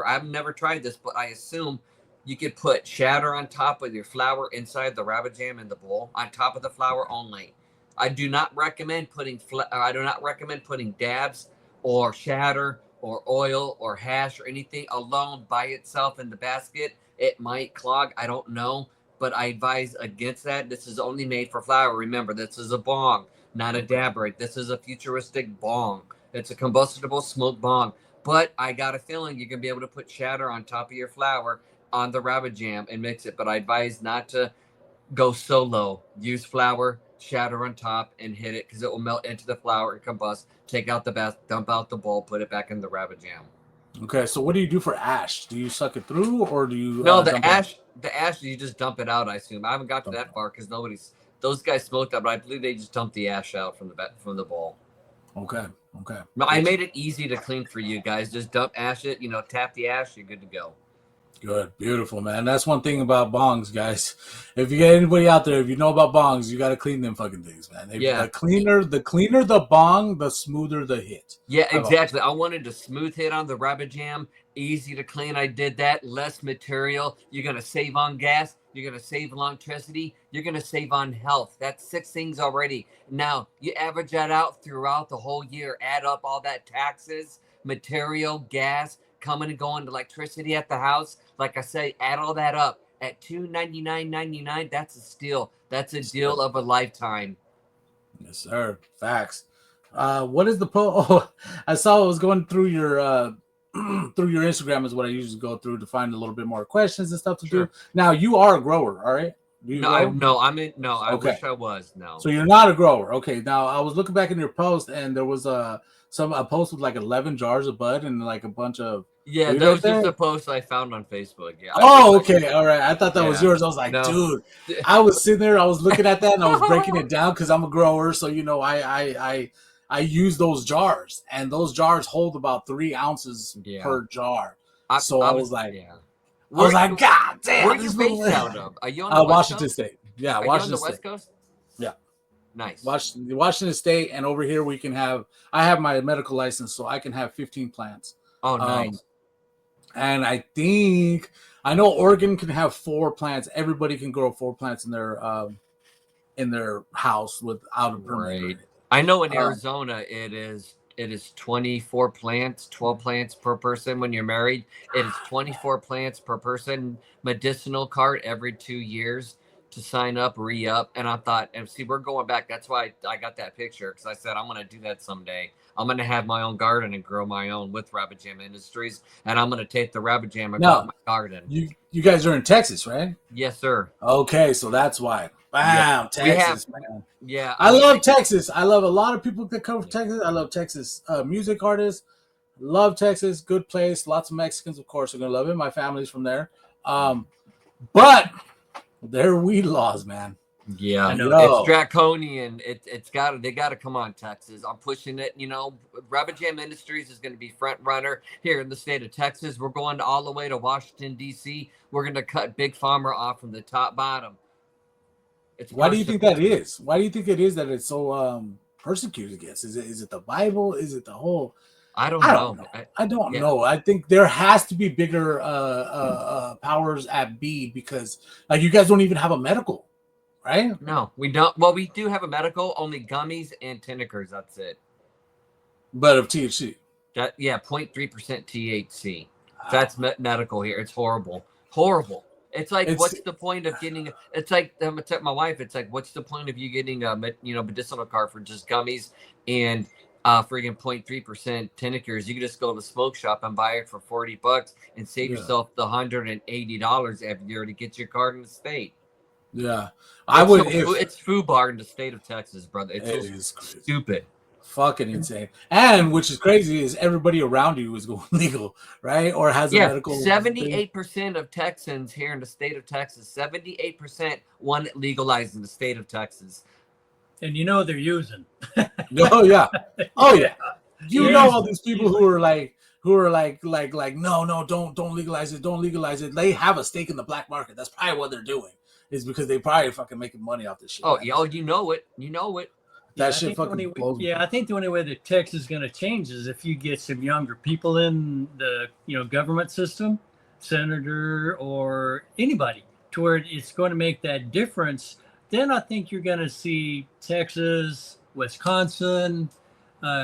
I've never tried this, but I assume you could put shatter on top of your flour inside the Rabbajam in the bowl, on top of the flour only. I do not recommend putting dabs or shatter or oil or hash or anything alone by itself in the basket. It might clog. I don't know, but I advise against that. This is only made for flour. Remember, this is a bong, not a dabber. This is a futuristic bong. It's a combustible smoke bong. But I got a feeling you're going to be able to put shatter on top of your flour on the Rabbajam and mix it. But I advise not to go so low. Use flour, shatter on top, and hit it because it will melt into the flour and combust. Take out the bath, dump out the bowl, put it back in the Rabbajam. Okay, so what do you do for ash? Do you suck it through, or do you? No, the ash you just dump it out. I assume I haven't got to that far because those guys smoked that, but I believe they just dumped the ash out from the bowl. Okay. Okay. I made it easy to clean for you guys. Just dump ash it, tap the ash, you're good to go. Good, beautiful, man. That's one thing about bongs, guys. If you get anybody out there, if you know about bongs, you got to clean them fucking things, man. Yeah. The cleaner the bong, the smoother the hit. Yeah, exactly. I wanted a smooth hit on the Rabbajam, easy to clean. I did that. Less material. You're gonna save on gas. You're gonna save on electricity. You're gonna save on health. That's 6 things already. Now you average that out throughout the whole year. Add up all that taxes, material, gas, coming and going, electricity at the house. Like I say, add all that up at $299.99. That's a steal. That's a deal of a lifetime. Yes, sir. Facts. What is the Oh, I saw it was going through your through your Instagram is what I usually go through to find a little bit more questions and stuff to do. Now you are a grower, all right? I wish I was. No. So you're not a grower. Okay. Now I was looking back in your post and there was a post with like 11 jars of bud and like a bunch of that was just a post I found on Facebook. Yeah. Okay. All right. I thought that was yours. I was like, dude, I was sitting there, I was looking at that and I was breaking it down because I'm a grower. So I use those jars and those jars hold about 3 ounces per jar. I was like, God damn. Where are you based out of? Are you on the Washington State? Yeah, Washington State. West Coast? Yeah. Nice. Washington State, and over here I have my medical license, so I can have 15 plants. Oh, nice. And I know Oregon can have 4 plants. Everybody can grow 4 plants in their house without a permit. Right. I know in Arizona it is 24 plants, 12 plants per person when you're married. It is 24 plants per person, medicinal cart every 2 years to sign up, re-up. And I thought, and see, we're going back. That's why I got that picture, because I said, I'm going to do that someday. I'm going to have my own garden and grow my own with Rabbajam Industries. And I'm going to take the Rabbajam and grow my garden. You guys are in Texas, right? Yes, sir. Okay, so that's why. Wow, Texas, man. Yeah. I love Texas. I love a lot of people that come from Texas. I love Texas music artists. Love Texas. Good place. Lots of Mexicans, of course, are going to love it. My family's from there. But their weed laws, man. Yeah, it's draconian. They got to come on, Texas. I'm pushing it. Rabbajam Industries is going to be front runner here in the state of Texas. We're going all the way to Washington, D.C. We're going to cut Big Pharma off from the top bottom. Why do you think that is? Why do you think it is that it's so persecuted against? Is it the Bible? Is it the whole? I don't know. I don't know. I think there has to be bigger powers at B, because like you guys don't even have a medical, right? No, we don't. Well, we do have a medical, only gummies and tinnikers. That's it. But of THC. 0.3% THC. That's medical here. It's horrible. Horrible. It's like, what's the point of getting? It's like my wife. It's like, what's the point of you getting a medicinal card for just gummies and friggin' 0.3% tinnikers? You can just go to the smoke shop and buy it for $40 and save yourself the $180 every year to get your card in the state. Yeah, It's FUBAR in the state of Texas, brother. It's so stupid. Fucking insane. And which is crazy is everybody around you is going legal, right? Or has a medical. 78% of Texans here in the state of Texas, 78% want it legalized in the state of Texas. And they're using. Oh yeah. All these people who are like no, don't legalize it, don't legalize it. They have a stake in the black market. That's probably what they're doing. Is because they probably fucking making money off this shit. Oh, you know it. That shit fucking blows me. I think the only way that Texas is going to change is if you get some younger people in the government system, senator or anybody, to where it's going to make that difference. Then I think you're going to see Texas, Wisconsin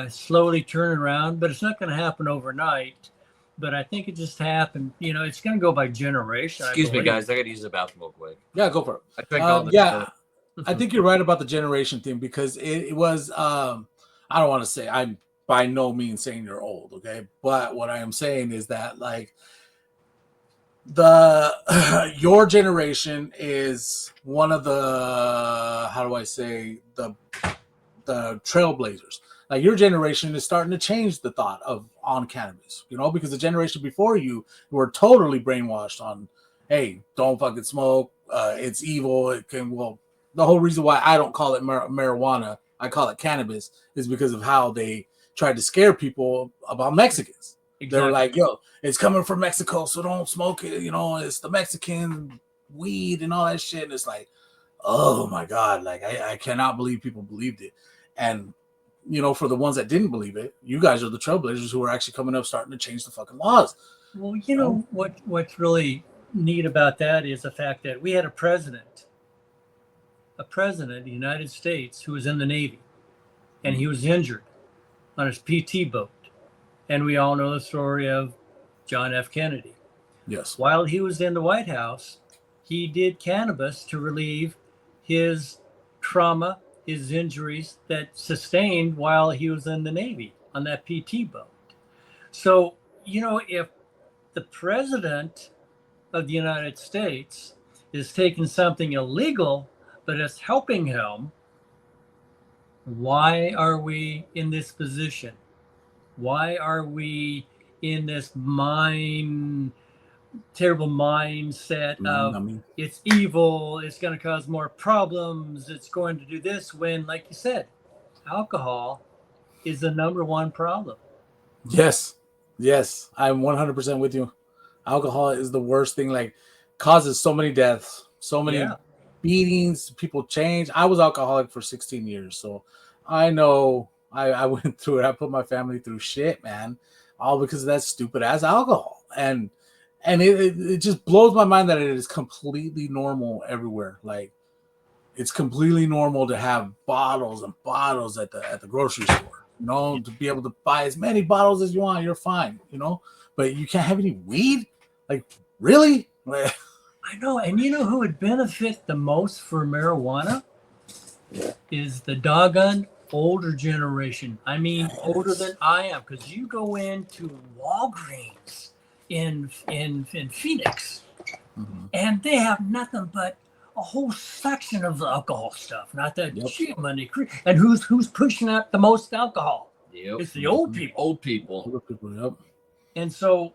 slowly turn around, but it's not going to happen overnight. But I think it just happened. It's going to go by generation. Excuse me, guys. I got to use the bathroom real quick. Yeah, go for it. I think you're right about the generation thing, because it was. I don't want to say, I'm by no means saying you're old, okay? But what I am saying is that like your generation is one of the, how do I say, the trailblazers. Like your generation is starting to change the thought on cannabis, because the generation before you were totally brainwashed on, hey, don't fucking smoke. It's evil. The whole reason why I don't call it marijuana I call it cannabis, is because of how they tried to scare people about Mexicans. Exactly. They were like, yo, it's coming from Mexico, so don't smoke it. You know, it's the Mexican weed and all that shit. And it's like, oh my God, like I cannot believe people believed it. And, you know, for the ones that didn't believe it, you guys are the trailblazers who are actually coming up starting to change the fucking laws. Well, you know what's really neat about that is the fact that we had a president of the United States who was in the Navy, and he was injured on his PT boat. And we all know the story of John F. Kennedy. Yes. While he was in the White House, he did cannabis to relieve his trauma, his injuries that sustained while he was in the Navy on that PT boat. So, you know, if the president of the United States is taking something illegal, but it's helping him, why are we in this position? Why are we in this terrible mindset of it's evil, it's going to cause more problems, it's going to do this, when, like you said, alcohol is the number one problem? Yes, I'm 100% with you. Alcohol is the worst thing, like causes so many deaths, so many beatings, people change. I was alcoholic for 16 years, so I know I went through it. I put my family through shit, man, all because of that stupid ass alcohol. And it just blows my mind that it is completely normal everywhere. Like, it's completely normal to have bottles and bottles at the grocery store. You know, to be able to buy as many bottles as you want, you're fine. You know, but you can't have any weed. Like, really? I know. And you know who would benefit the most for marijuana is the doggone older generation. I mean, older than I am, because you go into Walgreens in Phoenix, and they have nothing but a whole section of the alcohol stuff. Not that shit money. And who's pushing out the most alcohol? It's the old people. Old people. Yep. And so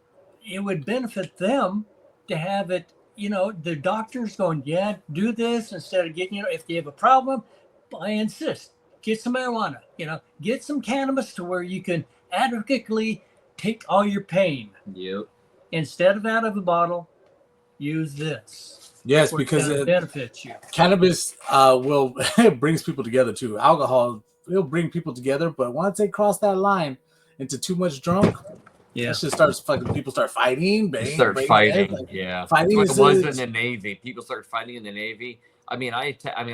it would benefit them to have it. You know, the doctors going, yeah, do this instead of getting. You know, if they have a problem, I insist. Get some marijuana, you know, get some cannabis to where you can adequately take all your pain. Yep. Instead of out of the bottle, use this. Yes, because it benefits you. Cannabis will it brings people together too. Alcohol will bring people together, but once they cross that line into too much drunk, it just starts fucking. People start fighting. Fighting. Fighting is the ones in the Navy. People start fighting in the Navy. I mean, I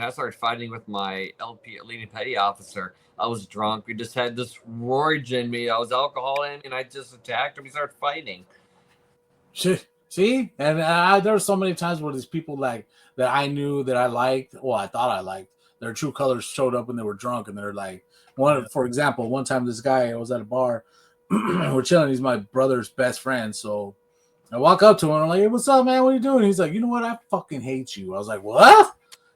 started fighting with my LP, leading petty officer. I was drunk. We just had this roid in me. I was alcohol in me, and I just attacked him. We started fighting. See? And there were so many times where these people like that I knew that I liked, well, I thought I liked, their true colors showed up when they were drunk, and they're like, for example, one time this guy, I was at a bar, we're chilling. He's my brother's best friend, so I walk up to him. I'm like, hey, what's up, man? What are you doing? He's like, you know what? I fucking hate you. I was like, what?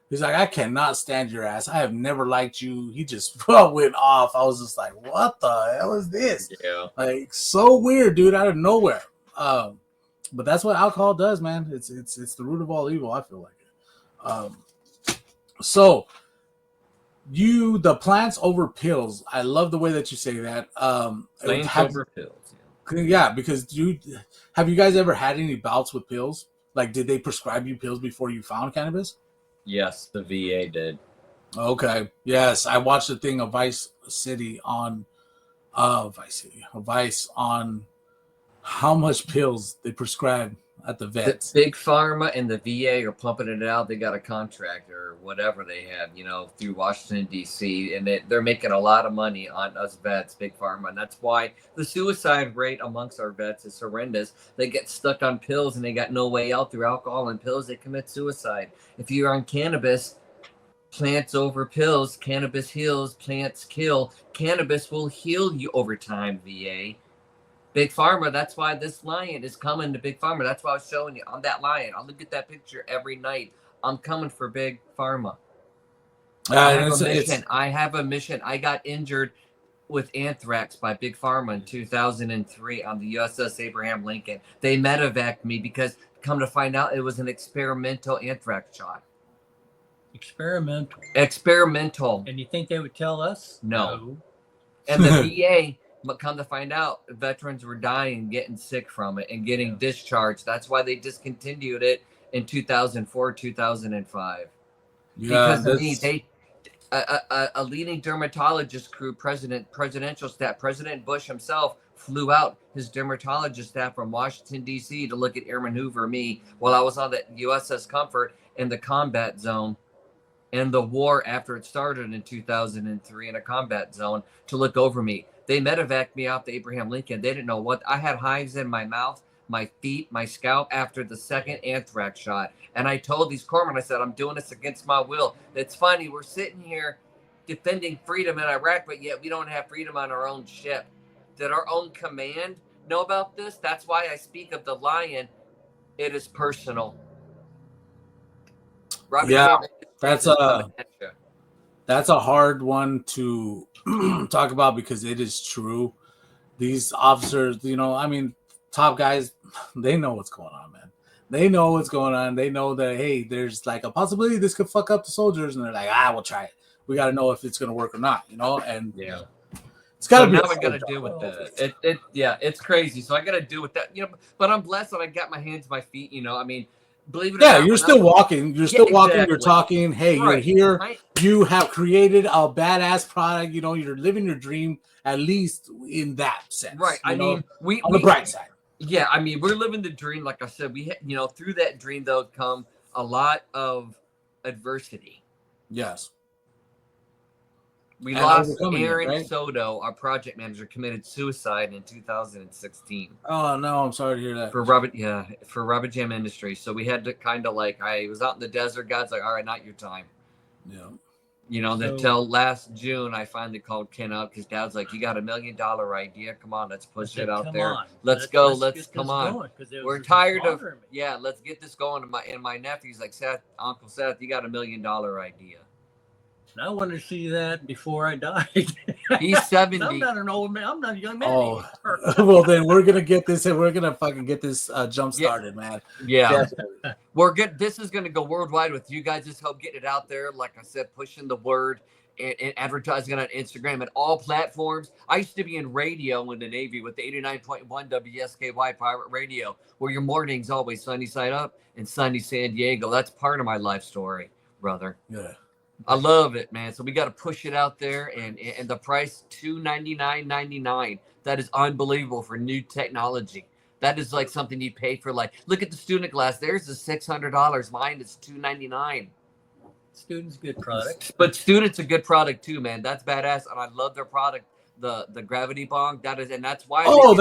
He's like, I cannot stand your ass. I have never liked you. He just went off. I was just like, what the hell is this? Yeah. Like, so weird, dude, out of nowhere. But that's what alcohol does, man. It's the root of all evil, I feel like. So the plants over pills. I love the way that you say that. Plants over pills. Yeah, because have you guys ever had any bouts with pills? Like, did they prescribe you pills before you found cannabis? Yes, the VA did. Okay. Yes, I watched a thing of Vice on how much pills they prescribe at the vets. The Big Pharma and the VA are pumping it out. They got a contract or whatever they have, through Washington, D.C., and they're making a lot of money on us vets, Big Pharma. And that's why the suicide rate amongst our vets is horrendous. They get stuck on pills and they got no way out through alcohol and pills. They commit suicide. If you're on cannabis, plants over pills, cannabis heals, plants kill. Cannabis will heal you over time, VA. Big Pharma, that's why this lion is coming to Big Pharma. That's why I was showing you on that lion. I'll look at that picture every night. I'm coming for Big Pharma. I have a mission. I got injured with anthrax by Big Pharma in 2003 on the USS Abraham Lincoln. They medevaced me because, come to find out, it was an experimental anthrax shot. Experimental. And you think they would tell us? No. And the VA, but come to find out, veterans were dying, getting sick from it, and getting discharged. That's why they discontinued it in 2004, 2005. Because of me, a leading dermatologist crew, presidential staff, President Bush himself flew out his dermatologist staff from Washington, D.C. to look at Airman Hoover, me, while I was on the USS Comfort in the combat zone and the war after it started in 2003 in a combat zone to look over me. They medevaced me off the Abraham Lincoln. They didn't know what. I had hives in my mouth, my feet, my scalp after the second anthrax shot. And I told these corpsmen, I said, I'm doing this against my will. It's funny, we're sitting here defending freedom in Iraq, but yet we don't have freedom on our own ship. Did our own command know about this? That's why I speak of the lion. It is personal. Yeah, that's a hard one to talk about because it is true. These officers, I mean, top guys, they know what's going on, man. They know what's going on. They know that, hey, there's like a possibility this could fuck up the soldiers, and they're like, we'll try it. We got to know if it's going to work or not, and yeah. It's got to be. Now I got to deal with that. It's crazy. So I got to deal with that, but I'm blessed that I got my hands, my feet, I mean, believe it or not. You're still walking. You're still walking. You're talking. Hey, you're here. You have created a badass product. You're living your dream, at least in that sense. Right. I mean, on the bright side. Yeah. I mean, we're living the dream. Like I said, we, through that dream, though, come a lot of adversity. Yes. We lost Aaron Soto, our project manager, committed suicide in 2016. Oh no, I'm sorry to hear that. For Rabbajam Industries. So we had to kind of I was out in the desert. God's like, all right, not your time. Yeah. Until last June, I finally called Ken out because Dad's like, you got $1 million idea. Come on, let's push it out there. Let's go. Let's come on. We're tired of let's get this going. And my nephew's like, Uncle Seth, you got $1 million idea. I want to see that before I die. He's 70. I'm not an old man. I'm not a young man. Oh, well, then we're gonna get this, and we're gonna fucking get this jump started, man. Yeah, we're good. This is gonna go worldwide with you guys. Just help get it out there. Like I said, pushing the word and advertising on Instagram and all platforms. I used to be in radio in the Navy with the 89.1 WSKY pirate radio, where your mornings always sunny side up and sunny San Diego. That's part of my life story, brother. Yeah. I love it, man. So we got to push it out there, and the price $299.99. That is unbelievable for new technology. That is like something you pay for. Like, look at the student glass. Theirs is $600. Mine is $299. Student's a good product, but Student's a good product too, man. That's badass, and I love their product. The Gravity Bong. That is, and that's why. Oh,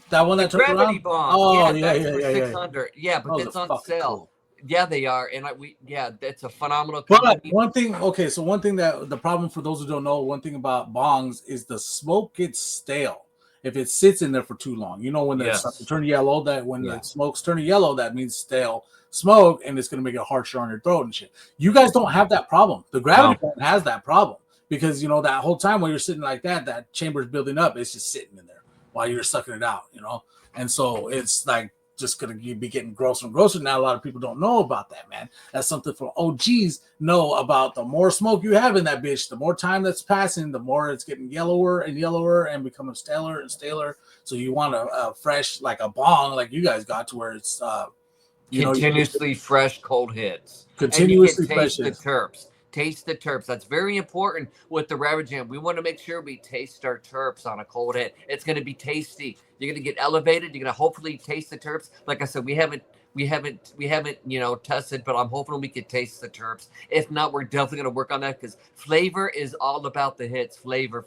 that one that Gravity Bong. Oh, yeah, $600. Yeah, but it's on sale. Cool. Yeah, they are, and it's a phenomenal company. But one thing, so one thing that the problem for those who don't know, one thing about bongs is the smoke gets stale if it sits in there for too long. When it starts to turn yellow, the smoke's turning yellow, that means stale smoke, and it's going to make it harsher on your throat and shit. You guys don't have that problem. The Gravity Bong has that problem because that whole time while you're sitting like that chamber's building up, it's just sitting in there while you're sucking it out. And so it's like just going to be getting grosser and grosser. Now, a lot of people don't know about that, man. That's something for OGs know about. The more smoke you have in that bitch, the more time that's passing, the more it's getting yellower and yellower and becoming staler and staler. So you want a fresh, like a bong, like you guys got, to where it's continuously fresh cold hits. Continuously fresh. Taste the terps. That's very important with the Rabbajam. We want to make sure we taste our terps on a cold hit. It's going to be tasty. You're going to get elevated. You're going to hopefully taste the terps. Like I said, we haven't tested, but I'm hoping we can taste the terps. If not, we're definitely going to work on that because flavor is all about the hits. Flavor,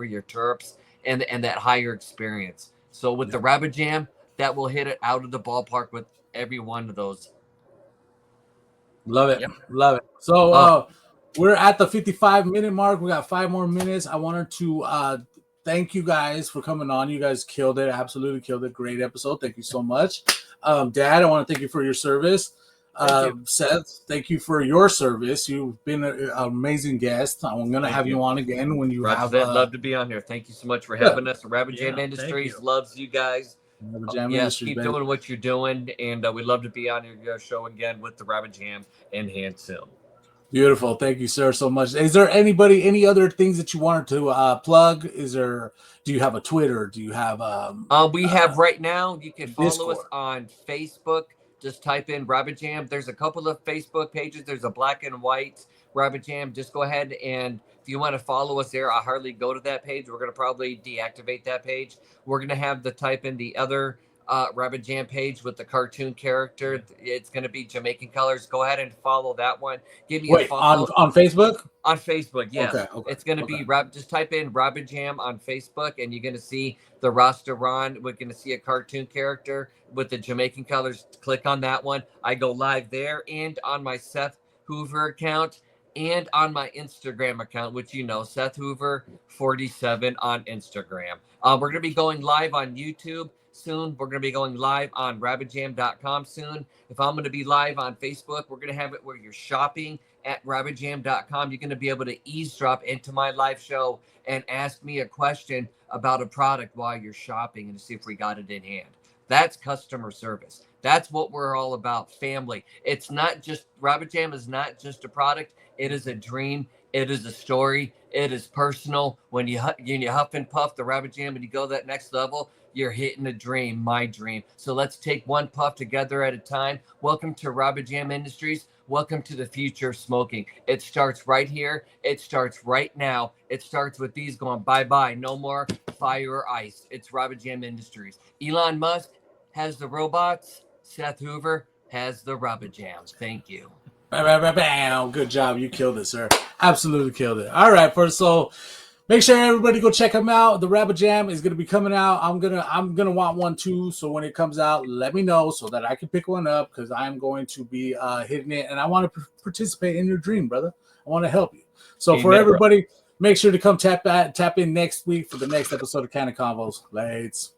your terps, and that higher experience. So with the Rabbajam, that will hit it out of the ballpark with every one of those. Love it. Yep. Love it. So we're at the 55-minute mark. We got 5 more minutes. I wanted to thank you guys for coming on. You guys killed it. Absolutely killed it. Great episode. Thank you so much. Dad, I want to thank you for your service. Seth, thank you for your service. You've been an amazing guest. I'm going to have you on again when you have. Love to be on here. Thank you so much for having us. Rabbajam Industries loves you guys. Keep doing what you're doing, and we'd love to be on your show again with the Rabbajam and hand soon. Beautiful. Thank you, sir, so much. Is there any other things that you wanted to plug? Do you have a Twitter? Do you have we have right now, you can follow us Discord? on Facebook. Just type in Rabbajam. There's a couple of Facebook pages. There's a black and white Rabbajam. Just go ahead, and if you want to follow us there, I hardly go to that page. We're going to probably deactivate that page. We're going to have the type in the other Rabbajam page with the cartoon character. It's going to be Jamaican colors. Go ahead and follow that one. Give me a follow on Facebook. On Facebook, yes. Okay. It's going to be just type in Rabbajam on Facebook, and you're going to see the Rastaran. We're going to see a cartoon character with the Jamaican colors. Click on that one. I go live there and on my Seth Hoover account and on my Instagram account, which Seth Hoover 47 on Instagram. We're going to be going live on YouTube soon. We're going to be going live on Rabbajam.com soon. If I'm going to be live on Facebook, we're going to have it where you're shopping at Rabbajam.com. You're going to be able to eavesdrop into my live show and ask me a question about a product while you're shopping and to see if we got it in hand. That's customer service. That's what we're all about, family. It's not just, Rabbajam is not just a product. It is a dream. It is a story. It is personal. When you huff and puff the Rabbajam and you go that next level, you're hitting a dream, my dream. So let's take one puff together at a time. Welcome to Rabbajam Industries. Welcome to the future of smoking. It starts right here. It starts right now. It starts with these going bye-bye. No more fire or ice. It's Rabbajam Industries. Elon Musk has the robots. Seth Hoover has the Rabbajam. Thank you. Bam. Good job. You killed it, sir. Absolutely killed it. All right, first, so make sure everybody go check them out. The Rabbajam is gonna be coming out. I'm gonna want one too. So when it comes out, let me know so that I can pick one up because I'm going to be hitting it, and I want to participate in your dream, brother. I want to help you. So for everybody, make sure to come tap in next week for the next episode of CannaConvos. Lates.